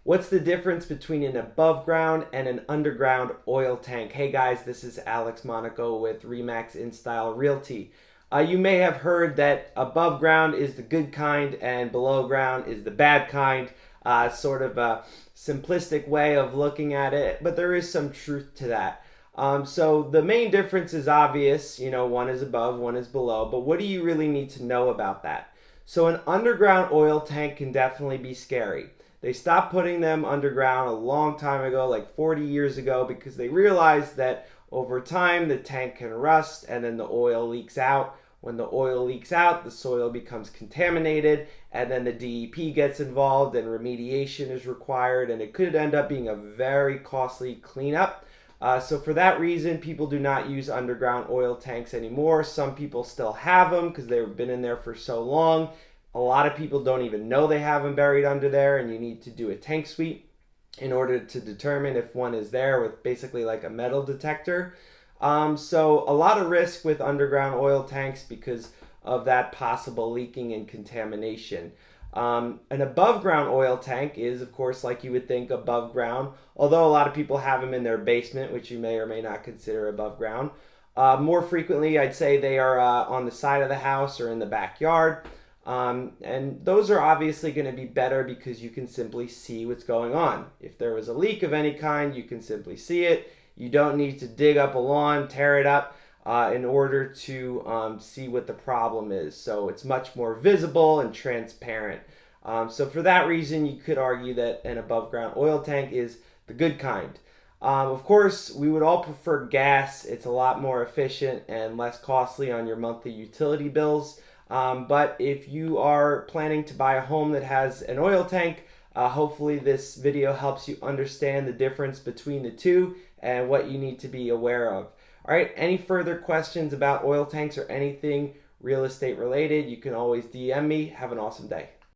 What's the difference between an above ground and an underground oil tank? Hey guys, this is Alex Monaco with Remax InStyle Realty. You may have heard that above ground is the good kind and below ground is the bad kind. Sort of a simplistic way of looking at it, but there is some truth to that. So the main difference is obvious. One is above, one is below, but what do you really need to know about that? So an underground oil tank can definitely be scary. They stopped putting them underground a long time ago, like 40 years ago, because they realized that over time the tank can rust and then the oil leaks out. When the oil leaks out, the soil becomes contaminated, and then the DEP gets involved and remediation is required, and it could end up being a very costly cleanup. So for that reason, people do not use underground oil tanks anymore. Some people still have them because they've been in there for so long. A lot of people don't even know they have them buried under there, and you need to do a tank sweep in order to determine if one is there with basically like a metal detector. So a lot of risk with underground oil tanks because of that possible leaking and contamination. An above ground oil tank is, of course, like you would think, above ground, although a lot of people have them in their basement, which you may or may not consider above ground. More frequently, I'd say they are on the side of the house or in the backyard. And those are obviously going to be better because you can simply see what's going on. If there was a leak of any kind, you can simply see it. You don't need to dig up a lawn, tear it up in order to see what the problem is. So it's much more visible and transparent. So for that reason, you could argue that an above ground oil tank is the good kind. Of course, we would all prefer gas. It's a lot more efficient and less costly on your monthly utility bills. But if you are planning to buy a home that has an oil tank, hopefully this video helps you understand the difference between the two and what you need to be aware of. All right, any further questions about oil tanks or anything real estate related, you can always DM me. Have an awesome day.